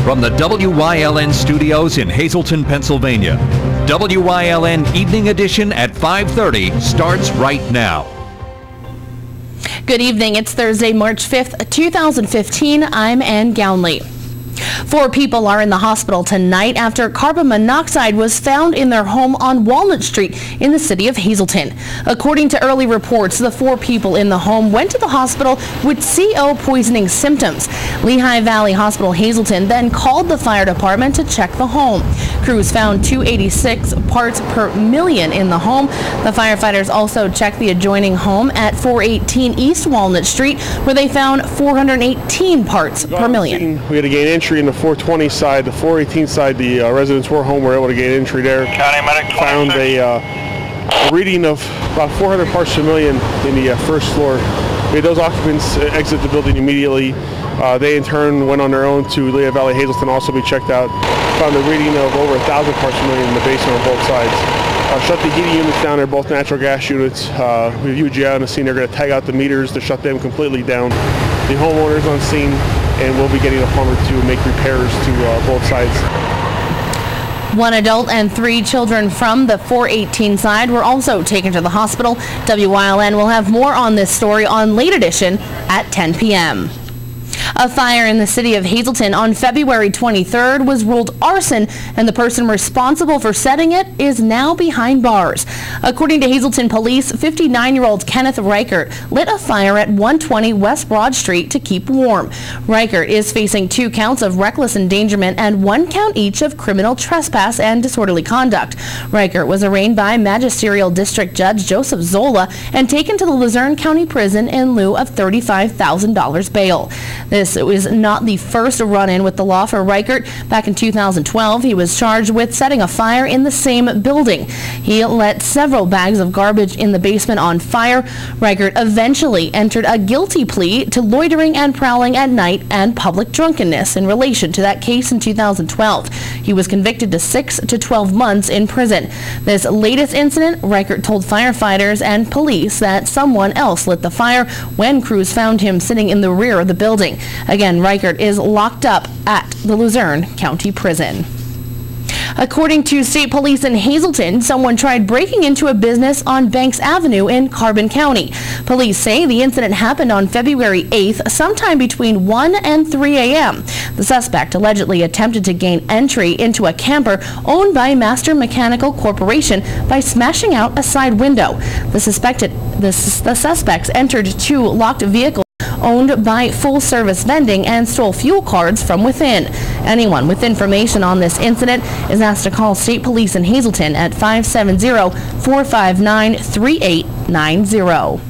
from the WYLN studios in Hazleton, Pennsylvania. WYLN Evening Edition at 5:30 starts right now. Good evening. It's Thursday, March 5th, 2015. I'm Ann Gownley. 4 people are in the hospital tonight after carbon monoxide was found in their home on Walnut Street in the city of Hazleton. According to early reports, the 4 people in the home went to the hospital with CO poisoning symptoms. Lehigh Valley Hospital Hazleton then called the fire department to check the home. Crews found 286 parts per million in the home. The firefighters also checked the adjoining home at 418 East Walnut Street, where they found 418 parts per million. We had to gain entry in the 420 side. The 418 side, the residents were home, were able to gain entry there. County Medic 26. Found a reading of about 400 parts per million in the first floor. We had those occupants exit the building immediately. They in turn went on their own to Lehigh Valley Hazleton, also be checked out. Found a reading of over 1,000 parts per million in the basement on both sides. Shut the heating units down. They're both natural gas units. We have UGI on the scene. They're going to tag out the meters to shut them completely down. The homeowner's on scene, and we'll be getting a plumber to make repairs to both sides. 1 adult and 3 children from the 418 side were also taken to the hospital. WYLN will have more on this story on Late Edition at 10 p.m. A fire in the city of Hazleton on February 23rd was ruled arson, and the person responsible for setting it is now behind bars. According to Hazleton Police, 59-year-old Kenneth Reichert lit a fire at 120 West Broad Street to keep warm. Reichert is facing 2 counts of reckless endangerment and 1 count each of criminal trespass and disorderly conduct. Reichert was arraigned by Magisterial District Judge Joseph Zola and taken to the Luzerne County Prison in lieu of $35,000 bail. This is not the first run-in with the law for Reichert. Back in 2012, he was charged with setting a fire in the same building. He let several bags of garbage in the basement on fire. Reichert eventually entered a guilty plea to loitering and prowling at night and public drunkenness in relation to that case in 2012. He was convicted to 6 to 12 months in prison. This latest incident, Reichert told firefighters and police that someone else lit the fire when crews found him sitting in the rear of the building. Again, Reichert is locked up at the Luzerne County Prison. According to state police in Hazleton, someone tried breaking into a business on Banks Avenue in Carbon County. Police say the incident happened on February 8th, sometime between 1 and 3 a.m. The suspect allegedly attempted to gain entry into a camper owned by Master Mechanical Corporation by smashing out a side window. The suspects entered 2 locked vehicles owned by Full Service Vending and stole fuel cards from within. Anyone with information on this incident is asked to call State Police in Hazleton at 570-459-3890.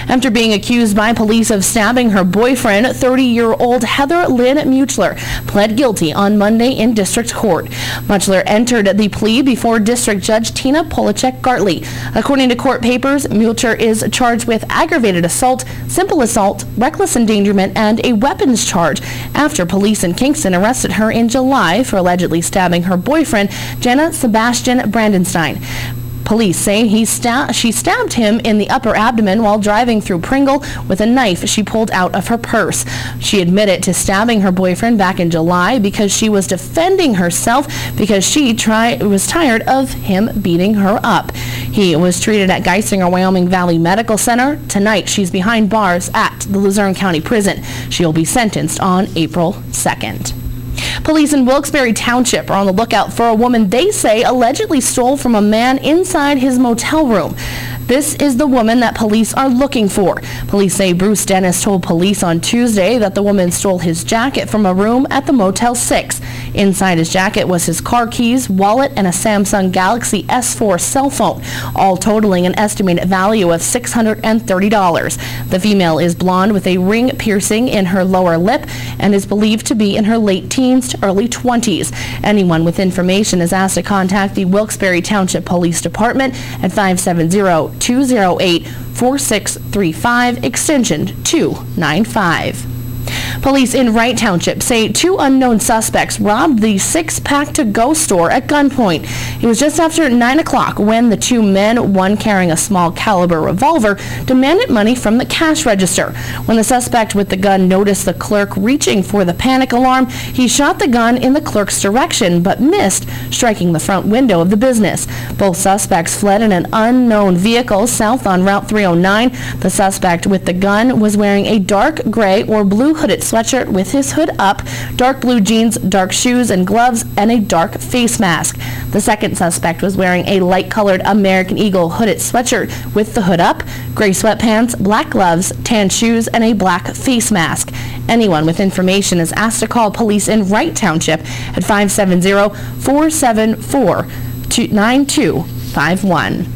After being accused by police of stabbing her boyfriend, 30-year-old Heather Lynn Muchler pled guilty on Monday in district court. Muchler entered the plea before District Judge Tina Polachek-Gartley. According to court papers, Muchler is charged with aggravated assault, simple assault, reckless endangerment, and a weapons charge after police in Kingston arrested her in July for allegedly stabbing her boyfriend, Jenna Sebastian Brandenstein. Police say she stabbed him in the upper abdomen while driving through Pringle with a knife she pulled out of her purse. She admitted to stabbing her boyfriend back in July because she was defending herself because she was tired of him beating her up. He was treated at Geisinger Wyoming Valley Medical Center. Tonight, she's behind bars at the Luzerne County Prison. She'll be sentenced on April 2nd. Police in Wilkes-Barre Township are on the lookout for a woman they say allegedly stole from a man inside his motel room. This is the woman that police are looking for. Police say Bruce Dennis told police on Tuesday that the woman stole his jacket from a room at the Motel 6. Inside his jacket was his car keys, wallet, and a Samsung Galaxy S4 cell phone, all totaling an estimated value of $630. The female is blonde with a ring piercing in her lower lip and is believed to be in her late teens to early 20s. Anyone with information is asked to contact the Wilkes-Barre Township Police Department at 570-208-4635, extension 295. Police in Wright Township say 2 unknown suspects robbed the Six Pack to Go store at gunpoint. It was just after 9 o'clock when the 2 men, one carrying a small caliber revolver, demanded money from the cash register. When the suspect with the gun noticed the clerk reaching for the panic alarm, he shot the gun in the clerk's direction but missed, striking the front window of the business. Both suspects fled in an unknown vehicle south on Route 309. The suspect with the gun was wearing a dark gray or blue hooded sweatshirt with his hood up, dark blue jeans, dark shoes and gloves, and a dark face mask. The second suspect was wearing a light-colored American Eagle hooded sweatshirt with the hood up, gray sweatpants, black gloves, tan shoes, and a black face mask. Anyone with information is asked to call police in Wright Township at 570-474-9251.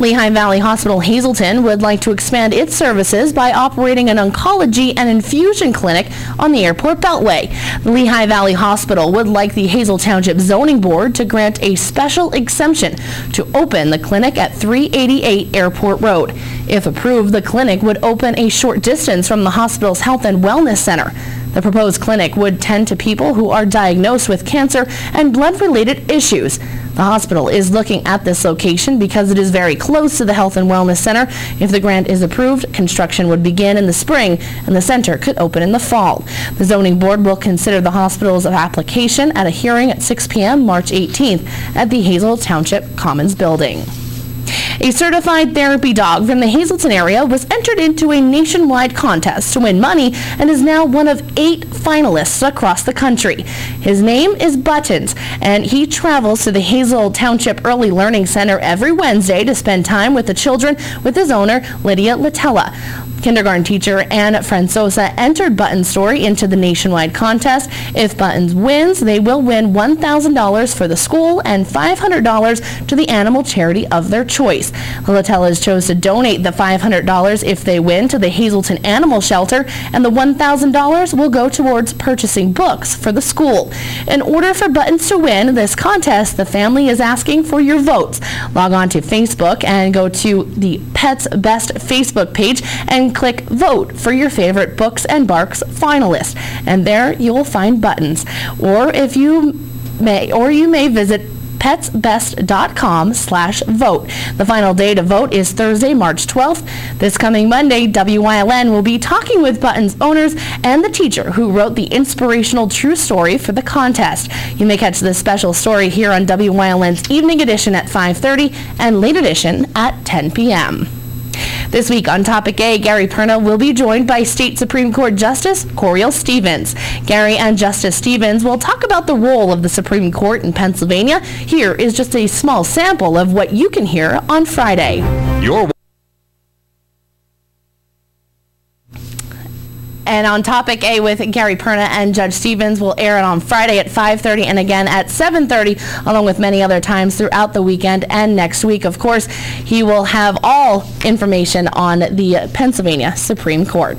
Lehigh Valley Hospital Hazleton would like to expand its services by operating an oncology and infusion clinic on the airport beltway. The Lehigh Valley Hospital would like the Hazel Township Zoning Board to grant a special exemption to open the clinic at 388 Airport Road. If approved, the clinic would open a short distance from the hospital's Health and Wellness Center. The proposed clinic would tend to people who are diagnosed with cancer and blood-related issues. The hospital is looking at this location because it is very close to the Health and Wellness Center. If the grant is approved, construction would begin in the spring and the center could open in the fall. The zoning board will consider the hospital's application at a hearing at 6 p.m. March 18th at the Hazel Township Commons Building. A certified therapy dog from the Hazleton area was entered into a nationwide contest to win money and is now one of 8 finalists across the country. His name is Buttons, and he travels to the Hazel Township Early Learning Center every Wednesday to spend time with the children with his owner, Lydia Latella. Kindergarten teacher Ann Francosa entered Button's story into the nationwide contest. If Buttons wins, they will win $1,000 for the school and $500 to the animal charity of their choice. The Latellas chose to donate the $500 if they win to the Hazleton Animal Shelter, and the $1,000 will go towards purchasing books for the school. In order for Buttons to win this contest, the family is asking for your votes. Log on to Facebook and go to the Pets Best Facebook page and click Vote for your favorite Books and Barks finalist, and there you will find Buttons. Or you may visit petsbest.com/vote. The final day to vote is Thursday, March 12th. This coming Monday, WYLN will be talking with Buttons owners and the teacher who wrote the inspirational true story for the contest. You may catch this special story here on WYLN's Evening Edition at 5:30 and Late Edition at 10 p.m. This week on Topic A, Gary Perna will be joined by State Supreme Court Justice Coriel Stevens. Gary and Justice Stevens will talk about the role of the Supreme Court in Pennsylvania. Here is just a small sample of what you can hear on Friday. And on Topic A with Gary Perna and Judge Stevens will air it on Friday at 5:30 and again at 7:30, along with many other times throughout the weekend and next week. Of course, he will have all information on the Pennsylvania Supreme Court.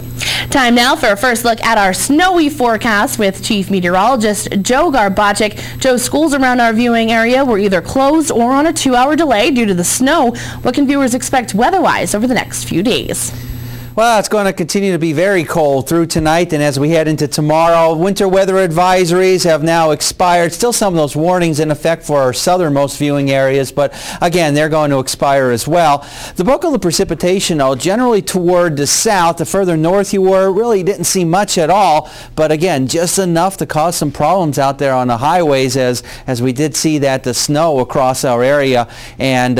Time now for a first look at our snowy forecast with Chief Meteorologist Joe Garbacik. Joe, schools around our viewing area were either closed or on a 2-hour delay due to the snow. What can viewers expect weather-wise over the next few days? Well, it's going to continue to be very cold through tonight, and as we head into tomorrow, winter weather advisories have now expired. Still some of those warnings in effect for our southernmost viewing areas, but again, they're going to expire as well. The bulk of the precipitation, though, generally toward the south. The further north you were, really didn't see much at all, but again, just enough to cause some problems out there on the highways as we did see that the snow across our area. And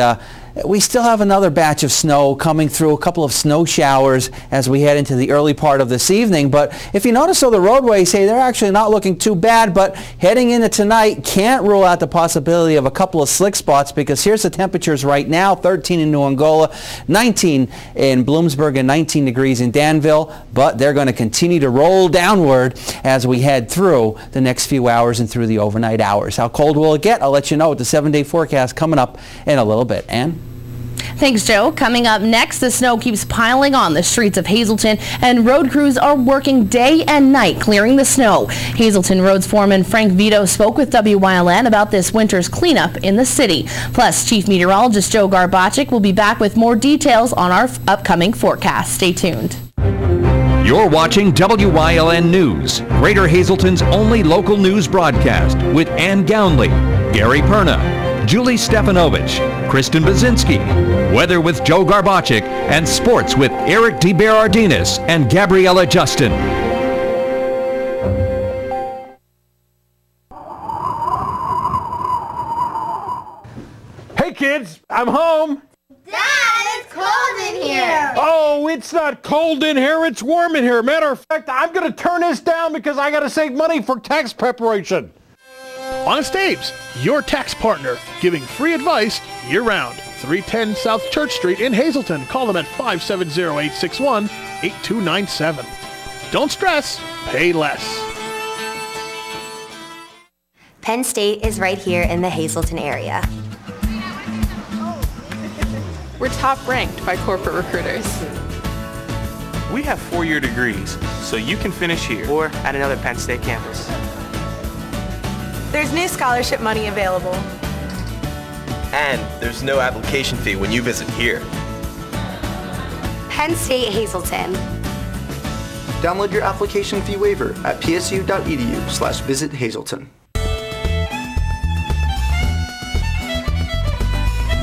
we still have another batch of snow coming through, a couple of snow showers as we head into the early part of this evening. But if you notice, the roadways, hey, they're actually not looking too bad. But heading into tonight, can't rule out the possibility of a couple of slick spots, because here's the temperatures right now: 13 in New Angola, 19 in Bloomsburg, and 19 degrees in Danville. But they're going to continue to roll downward as we head through the next few hours and through the overnight hours. How cold will it get? I'll let you know with the 7-day forecast coming up in a little bit. Ann? Thanks, Joe. Coming up next, the snow keeps piling on the streets of Hazleton, and road crews are working day and night clearing the snow. Hazleton Roads Foreman Frank Vito spoke with WYLN about this winter's cleanup in the city. Plus, Chief Meteorologist Joe Garbacik will be back with more details on our upcoming forecast. Stay tuned. You're watching WYLN News, Greater Hazelton's only local news broadcast with Ann Gownley, Gary Perna, Julie Stefanovich, Kristen Bazinski, weather with Joe Garbachik, and sports with Eric DeBerardinis and Gabriella Justin. Hey kids, I'm home. Dad, it's cold in here. Oh, it's not cold in here, it's warm in here. Matter of fact, I'm going to turn this down because I got to save money for tax preparation. Honest Abe's, your tax partner, giving free advice year-round. 310 South Church Street in Hazelton. Call them at 570-861-8297. Don't stress, pay less. Penn State is right here in the Hazelton area. We're top ranked by corporate recruiters. We have 4-year degrees, so you can finish here or at another Penn State campus. There's new scholarship money available. And there's no application fee when you visit here. Penn State Hazelton. Download your application fee waiver at psu.edu/visithazelton.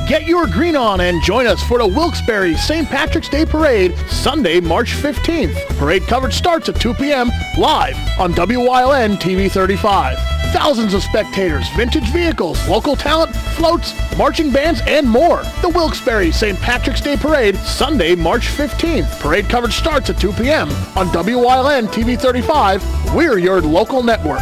Get your green on and join us for the Wilkes-Barre St. Patrick's Day Parade, Sunday, March 15th. Parade coverage starts at 2 p.m. live on WYLN TV 35. Thousands of spectators, vintage vehicles, local talent, floats, marching bands, and more. The Wilkes-Barre St. Patrick's Day Parade, Sunday, March 15th. Parade coverage starts at 2 p.m. on WYLN TV 35. We're your local network.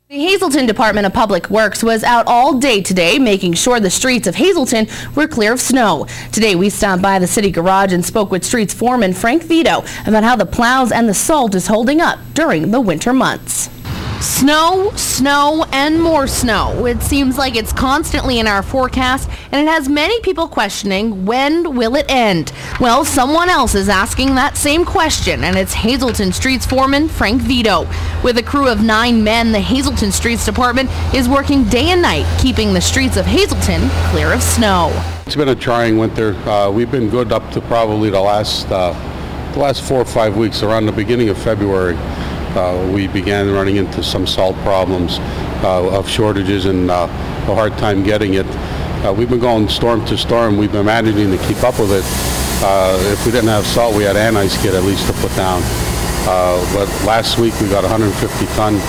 The Hazelton Department of Public Works was out all day today making sure the streets of Hazelton were clear of snow. Today we stopped by the city garage and spoke with streets foreman Frank Vito about how the plows and the salt is holding up during the winter months. Snow, snow, and more snow. It seems like it's constantly in our forecast, and it has many people questioning, when will it end? Well, someone else is asking that same question, and it's Hazelton Streets Foreman Frank Vito. With a crew of 9 men, the Hazelton Streets Department is working day and night, keeping the streets of Hazelton clear of snow. It's been a trying winter. We've been good up to probably the last 4 or 5 weeks. Around the beginning of February, we began running into some salt problems of shortages and a hard time getting it. We've been going storm to storm. We've been managing to keep up with it. If we didn't have salt, we had anti skid at least to put down. But last week we got 150 ton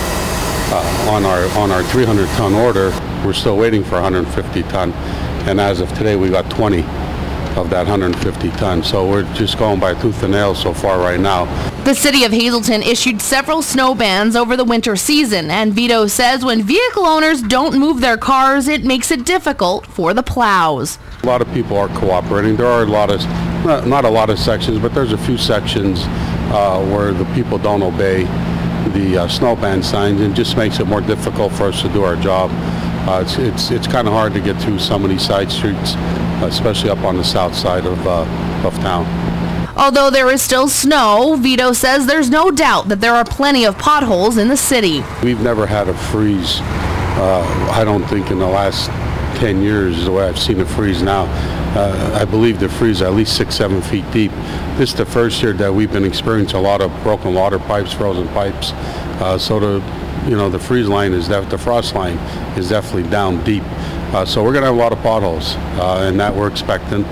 on our 300 ton order. We're still waiting for 150 ton, and as of today we got 20 of that 150 tons. So we're just going by tooth and nail so far right now. The city of Hazelton issued several snow bans over the winter season, and Vito says when vehicle owners don't move their cars, it makes it difficult for the plows. A lot of people are cooperating. There are a lot of, not a lot of sections, but there's a few sections where the people don't obey the snow ban signs, and just makes it more difficult for us to do our job. It's kind of hard to get through some of these side streets, especially up on the south side of town. Although there is still snow, Vito says there's no doubt that there are plenty of potholes in the city. We've never had a freeze, I don't think in the last 10 years, the way I've seen it freeze now. I believe the freeze at least 6-7 feet deep. This is the first year that we've been experiencing a lot of broken water pipes, frozen pipes. So the freeze line is the frost line is definitely down deep. So we're going to have a lot of potholes, and that we're expecting.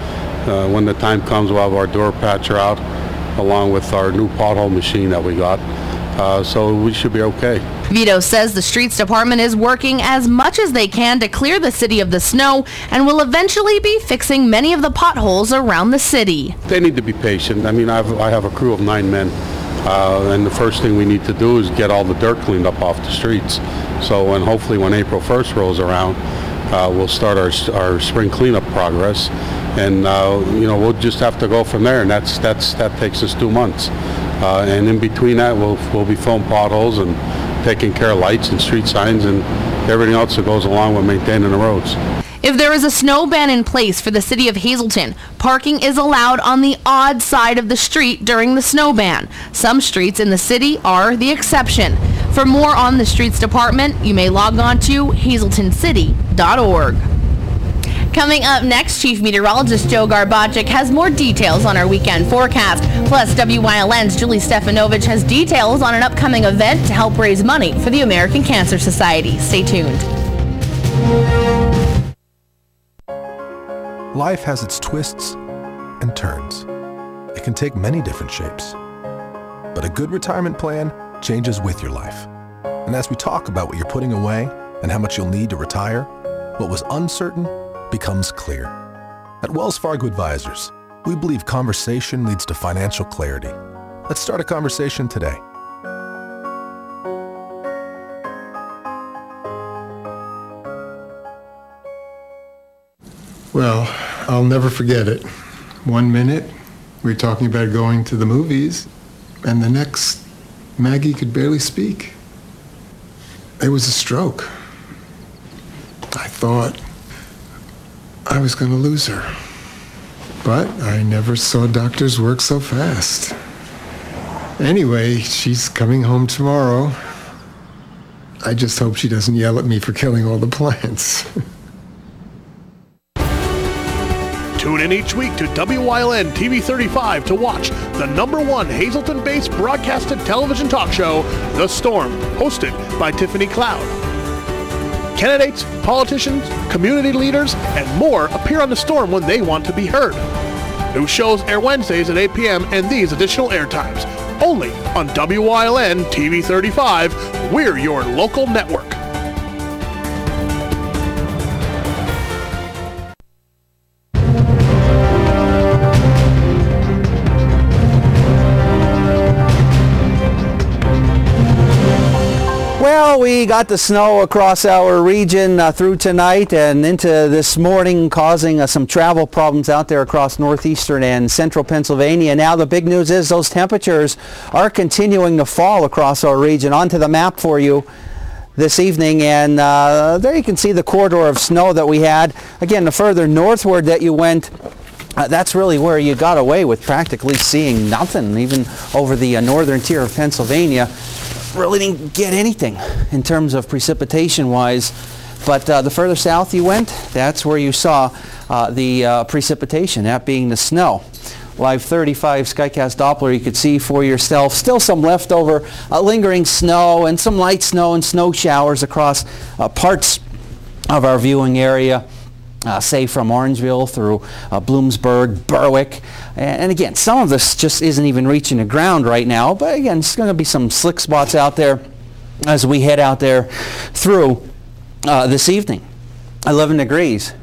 When the time comes, we'll have our door patcher out, along with our new pothole machine that we got. So we should be okay. Vito says the streets department is working as much as they can to clear the city of the snow, and will eventually be fixing many of the potholes around the city. They need to be patient. I mean, I have a crew of 9 men. And the first thing we need to do is get all the dirt cleaned up off the streets. So hopefully when April 1st rolls around, we'll start our spring cleanup progress, and we'll just have to go from there, and that takes us 2 months. And in between that, we'll be filling potholes and taking care of lights and street signs and everything else that goes along with maintaining the roads. If there is a snow ban in place for the city of Hazelton, parking is allowed on the odd side of the street during the snow ban. Some streets in the city are the exception. For more on the streets department, you may log on to hazeltoncity.org. Coming up next, Chief Meteorologist Joe Garbacic has more details on our weekend forecast. Plus, WYLN's Julie Stefanovich has details on an upcoming event to help raise money for the American Cancer Society. Stay tuned. Life has its twists and turns. It can take many different shapes. But a good retirement plan changes with your life. And as we talk about what you're putting away and how much you'll need to retire, what was uncertain becomes clear. At Wells Fargo Advisors, we believe conversation leads to financial clarity. Let's start a conversation today. Well, I'll never forget it. 1 minute, we were talking about going to the movies, and the next, Maggie could barely speak. It was a stroke. I thought I was going to lose her. But I never saw doctors work so fast. Anyway, she's coming home tomorrow. I just hope she doesn't yell at me for killing all the plants. Tune in each week to WYLN TV 35 to watch the #1 Hazleton-based broadcasted television talk show, The Storm, hosted by Tiffany Cloud. Candidates, politicians, community leaders, and more appear on The Storm when they want to be heard. New shows air Wednesdays at 8 p.m. and these additional airtimes. Only on WYLN TV 35. We're your local network. Well, we got the snow across our region through tonight and into this morning, causing some travel problems out there across northeastern and central Pennsylvania. Now the big news is those temperatures are continuing to fall across our region. Onto the map for you this evening, and there you can see the corridor of snow that we had. Again, the further northward that you went, that's really where you got away with practically seeing nothing. Even over the northern tier of Pennsylvania, really didn't get anything in terms of precipitation wise, but the further south you went, that's where you saw the precipitation, that being the snow. Live 35 Skycast Doppler you could see for yourself. Still some leftover lingering snow and some light snow and snow showers across parts of our viewing area. Say from Orangeville through Bloomsburg, Berwick, and again, some of this just isn't even reaching the ground right now, but again, it's going to be some slick spots out there as we head out there through this evening. 11 degrees,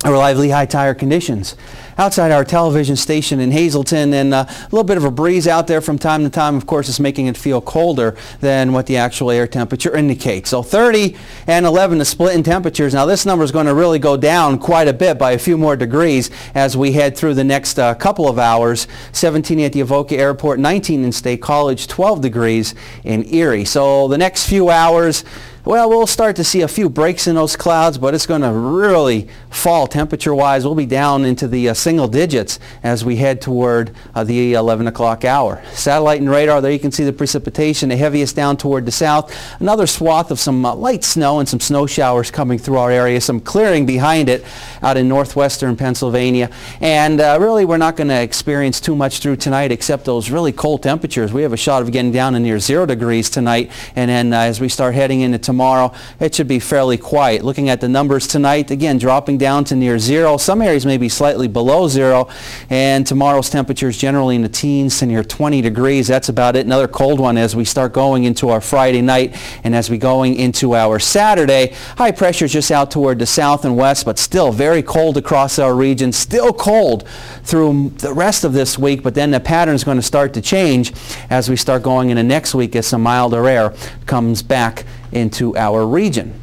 reliably high tire conditions outside our television station in Hazleton, and a little bit of a breeze out there from time to time. Of course, it's making it feel colder than what the actual air temperature indicates. So 30 and 11 to split in temperatures. Now this number is going to really go down quite a bit by a few more degrees as we head through the next couple of hours. 17 at the Avoca Airport, 19 in State College, 12 degrees in Erie. So the next few hours, well, we'll start to see a few breaks in those clouds, but it's going to really fall temperature-wise. We'll be down into the single digits as we head toward the 11 o'clock hour. Satellite and radar, there you can see the precipitation, the heaviest down toward the south. Another swath of some light snow and some snow showers coming through our area, some clearing behind it out in northwestern Pennsylvania. And really, we're not going to experience too much through tonight except those really cold temperatures. We have a shot of getting down to near 0 degrees tonight, and then as we start heading into tomorrow, it should be fairly quiet. Looking at the numbers tonight, again, dropping down to near 0. Some areas may be slightly below 0, and tomorrow's temperatures generally in the teens to near 20 degrees. That's about it. Another cold one as we start going into our Friday night, and as we going into our Saturday. High pressure just out toward the south and west, but still very cold across our region. Still cold through the rest of this week, but then the pattern is going to start to change as we start going into next week as some milder air comes back into our region.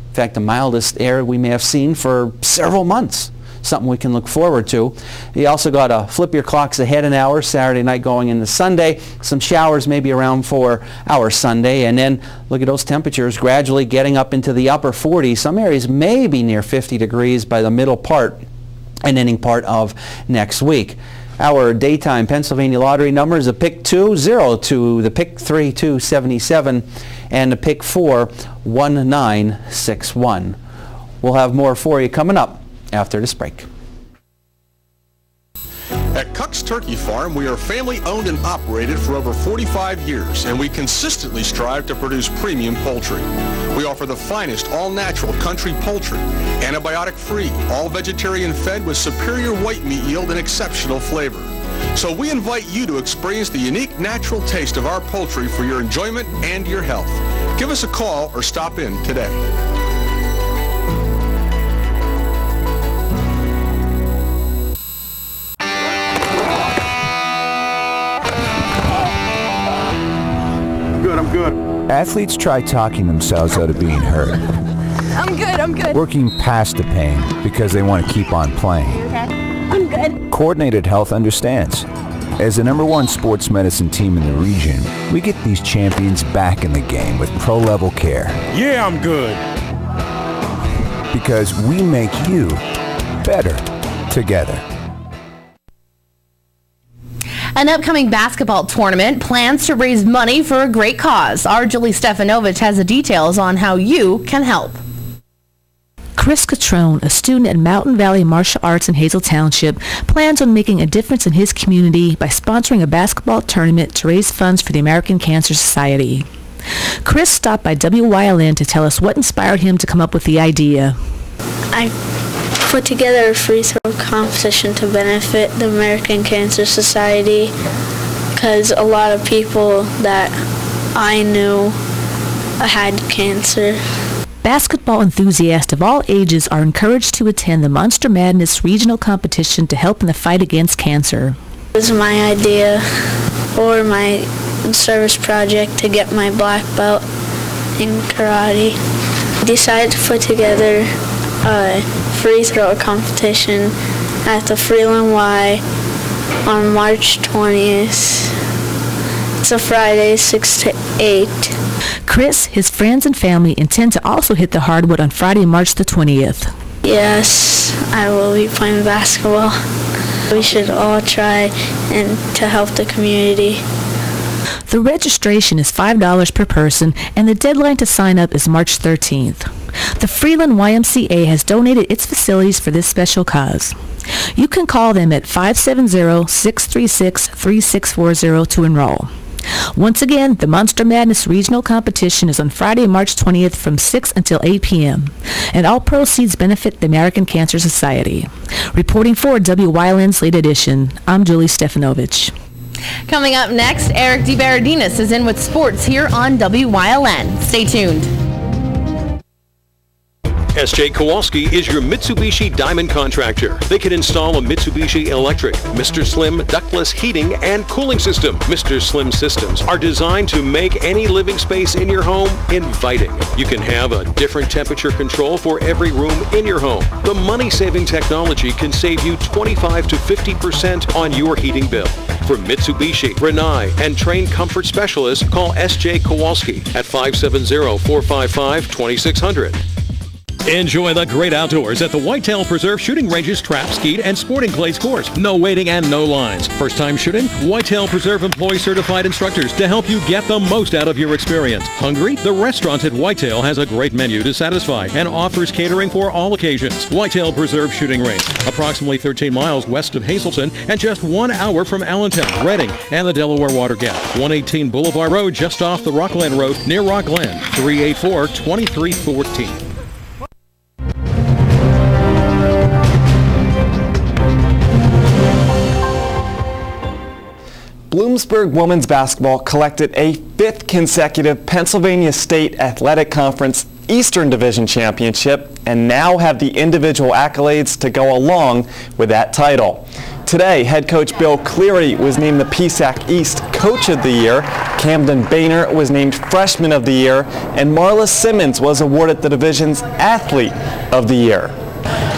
In fact, the mildest air we may have seen for several months. Something we can look forward to. You also got to flip your clocks ahead an hour, Saturday night going into Sunday. Some showers maybe around for our Sunday, and then look at those temperatures gradually getting up into the upper 40s. Some areas may be near 50 degrees by the middle part and ending part of next week. Our daytime Pennsylvania lottery numbers: a pick 2, 02, the pick 3, 277, and the pick 4, 1961. We'll have more for you coming up after this break. At Cuck's Turkey Farm, we are family-owned and operated for over 45 years, and we consistently strive to produce premium poultry. We offer the finest all-natural country poultry, antibiotic-free, all-vegetarian fed with superior white meat yield and exceptional flavor. So we invite you to experience the unique natural taste of our poultry for your enjoyment and your health. Give us a call or stop in today. I'm good. Athletes try talking themselves out of being hurt. I'm good. Working past the pain because they want to keep on playing. Okay. I'm good. Coordinated Health understands. As the #1 sports medicine team in the region, we get these champions back in the game with pro-level care. Yeah, I'm good. Because we make you better together. An upcoming basketball tournament plans to raise money for a great cause. Our Julie Stefanovich has the details on how you can help. Chris Catrone, a student at Mountain Valley Martial Arts in Hazel Township, plans on making a difference in his community by sponsoring a basketball tournament to raise funds for the American Cancer Society. Chris stopped by WYLN to tell us what inspired him to come up with the idea. I put together a free throw competition to benefit the American Cancer Society because a lot of people that I knew had cancer. Basketball enthusiasts of all ages are encouraged to attend the Monster Madness regional competition to help in the fight against cancer. It was my idea or my service project to get my black belt in karate. I decided to put together a free throw competition at the Freeland Y on March 20th. It's a Friday, 6 to 8. Chris, his friends and family intend to also hit the hardwood on Friday, March the 20th. Yes, I will be playing basketball. We should all try and to help the community. The registration is $5 per person, and the deadline to sign up is March 13th. The Freeland YMCA has donated its facilities for this special cause. You can call them at 570-636-3640 to enroll. Once again, the Monster Madness Regional Competition is on Friday, March 20th from 6 until 8 p.m. and all proceeds benefit the American Cancer Society. Reporting for WYLN's Late Edition, I'm Julie Stefanovich. Coming up next, Eric DeBaradinas is in with sports here on WYLN. Stay tuned. S.J. Kowalski is your Mitsubishi Diamond contractor. They can install a Mitsubishi electric, Mr. Slim ductless heating and cooling system. Mr. Slim systems are designed to make any living space in your home inviting. You can have a different temperature control for every room in your home. The money-saving technology can save you 25 to 50% on your heating bill. For Mitsubishi, Rinnai, and trained comfort specialists, call S.J. Kowalski at 570-455-2600. Enjoy the great outdoors at the Whitetail Preserve Shooting Range's Trap, Skeet, and Sporting Clays course. No waiting and no lines. First time shooting? Whitetail Preserve employs certified instructors to help you get the most out of your experience. Hungry? The restaurant at Whitetail has a great menu to satisfy and offers catering for all occasions. Whitetail Preserve Shooting Range, approximately 13 miles west of Hazleton and just 1 hour from Allentown, Reading, and the Delaware Water Gap. 118 Boulevard Road, just off the Rockland Road near Rockland. 384-2314. Bloomsburg women's basketball collected a 5th consecutive Pennsylvania State Athletic Conference Eastern Division Championship and now have the individual accolades to go along with that title. Today, head coach Bill Cleary was named the PSAC East Coach of the Year, Camden Boehner was named Freshman of the Year, and Marla Simmons was awarded the division's Athlete of the Year.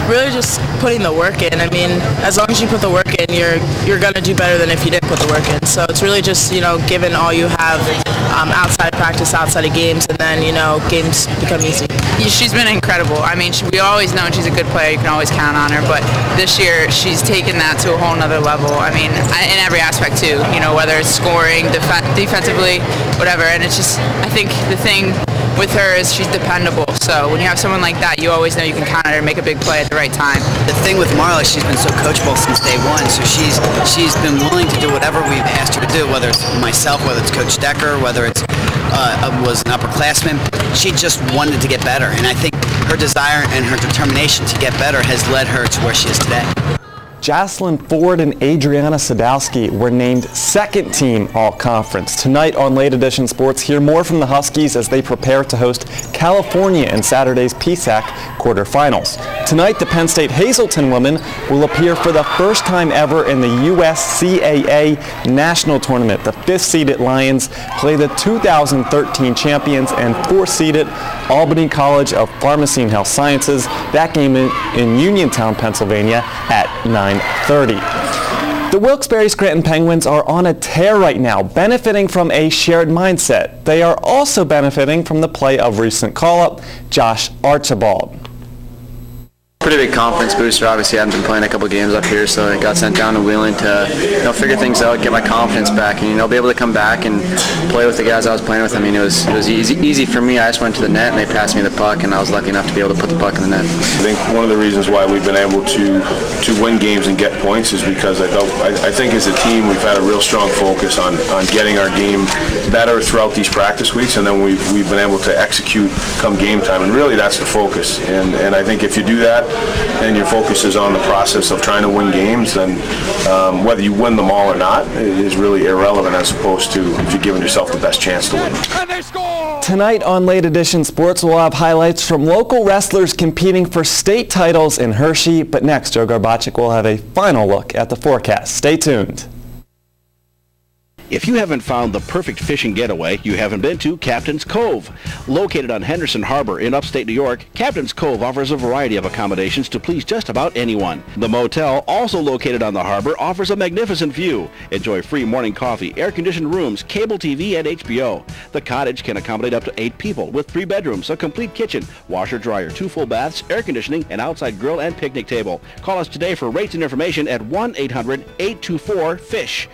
Really just putting the work in. I mean, as long as you put the work in, you're going to do better than if you didn't put the work in. So it's really just, giving all you have outside of practice, outside of games, and then, games become easy. She's been incredible. I mean, we always know she's a good player. You can always count on her. But this year, she's taken that to a whole nother level. I mean, in every aspect, too. Whether it's scoring, defensively, whatever. And it's just, I think the thing with her is she's dependable. So when you have someone like that, you always know you can count on her and make a big play at the right time. The thing with Marla, she's been so coachable since day one, so she's been willing to do whatever we've asked her to do, whether it's myself, whether it's Coach Decker, whether it's was an upperclassman. She just wanted to get better, and I think her desire and her determination to get better has led her to where she is today. Jocelyn Ford and Adriana Sadowski were named second team All-Conference. Tonight on Late Edition Sports, hear more from the Huskies as they prepare to host California in Saturday's PSAC quarterfinals. Tonight, the Penn State Hazleton women will appear for the first time ever in the USCAA National Tournament. The 5th-seeded Lions play the 2013 champions and 4th-seeded Albany College of Pharmacy and Health Sciences. That game in Uniontown, Pennsylvania at 9:30. The Wilkes-Barre-Scranton Penguins are on a tear right now, benefiting from a shared mindset. They are also benefiting from the play of recent call-up, Josh Archibald. Pretty big confidence booster. Obviously, I hadn't been playing a couple games up here, so I got sent down to Wheeling to figure things out, get my confidence back, and be able to come back and play with the guys I was playing with. I mean, it was easy for me. I just went to the net and they passed me the puck, and I was lucky enough to be able to put the puck in the net. I think one of the reasons why we've been able to win games and get points is because I think as a team we've had a real strong focus on getting our game better throughout these practice weeks, and then we've been able to execute come game time, and really that's the focus. And I think if you do that, and your focus is on the process of trying to win games, then whether you win them all or not is really irrelevant, as opposed to if you're giving yourself the best chance to win. Tonight on Late Edition Sports, we'll have highlights from local wrestlers competing for state titles in Hershey. But next, Joe Garbacik will have a final look at the forecast. Stay tuned. If you haven't found the perfect fishing getaway, you haven't been to Captain's Cove. Located on Henderson Harbor in upstate New York, Captain's Cove offers a variety of accommodations to please just about anyone. The motel, also located on the harbor, offers a magnificent view. Enjoy free morning coffee, air-conditioned rooms, cable TV, and HBO. The cottage can accommodate up to 8 people with 3 bedrooms, a complete kitchen, washer-dryer, 2 full baths, air conditioning, an outside grill, and picnic table. Call us today for rates and information at 1-800-824-FISH.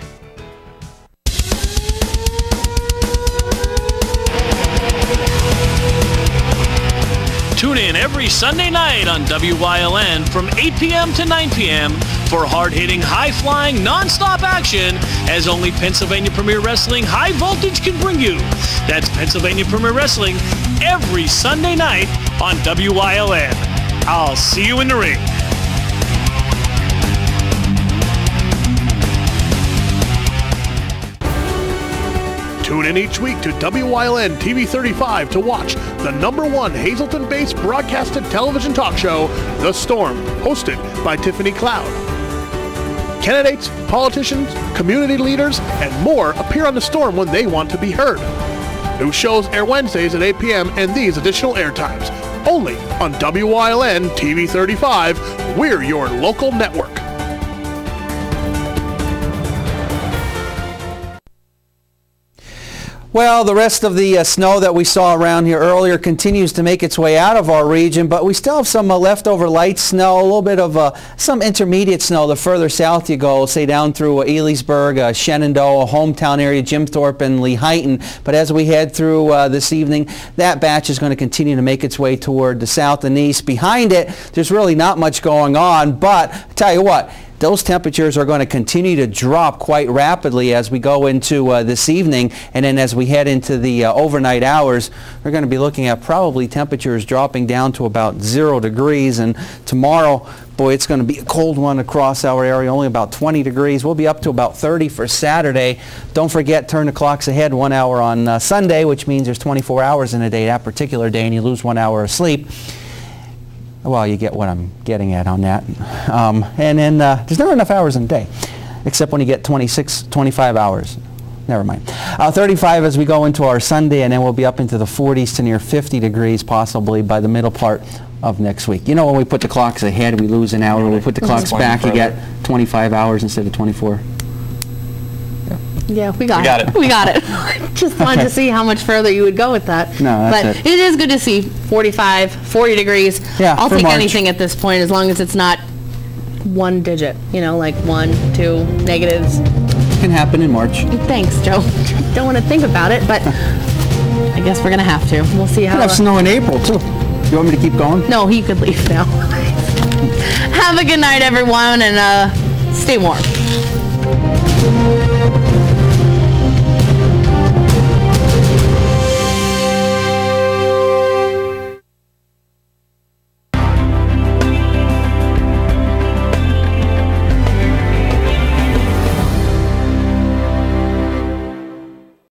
Tune in every Sunday night on WYLN from 8 p.m. to 9 p.m. for hard-hitting, high-flying, non-stop action as only Pennsylvania Premier Wrestling High Voltage can bring you. That's Pennsylvania Premier Wrestling every Sunday night on WYLN. I'll see you in the ring. Tune in each week to WYLN TV 35 to watch the #1 Hazleton-based broadcasted television talk show, The Storm, hosted by Tiffany Cloud. Candidates, politicians, community leaders, and more appear on The Storm when they want to be heard. New shows air Wednesdays at 8 p.m. and these additional air times. Only on WYLN TV 35. We're your local network. Well, the rest of the snow that we saw around here earlier continues to make its way out of our region, but we still have some leftover light snow, a little bit of some intermediate snow the further south you go, say down through Elysburg, Shenandoah, hometown area, Jim Thorpe and Lehighton. But as we head through this evening, that batch is going to continue to make its way toward the south and east. Behind it, there's really not much going on, but I tell you what, those temperatures are going to continue to drop quite rapidly as we go into this evening, and then as we head into the overnight hours, we're going to be looking at probably temperatures dropping down to about 0 degrees, and tomorrow, boy, it's going to be a cold one across our area, only about 20 degrees. We'll be up to about 30 for Saturday. Don't forget, turn the clocks ahead 1 hour on Sunday, which means there's 24 hours in a day, that particular day, and you lose 1 hour of sleep. Well, you get what I'm getting at on that. And then there's never enough hours in a day, except when you get 26, 25 hours. Never mind. 35 as we go into our Sunday, and then we'll be up into the 40s to near 50 degrees possibly by the middle part of next week. You know, when we put the clocks ahead, we lose an hour. When we put the clocks back, you get 25 hours instead of 24. Yeah, we got it. We got it. Just wanted to see how much further you would go with that. No, that's but it is good to see 45, 40 degrees. Yeah, I'll take March. anything at this point as long as it's not one digit, you know, like 1, 2 negatives. It can happen in March. Thanks, Joe. Don't want to think about it, but I guess we're gonna have to. We'll see how. We'll have snow in April too. You want me to keep going? No, he could leave now. Have a good night, everyone, and stay warm.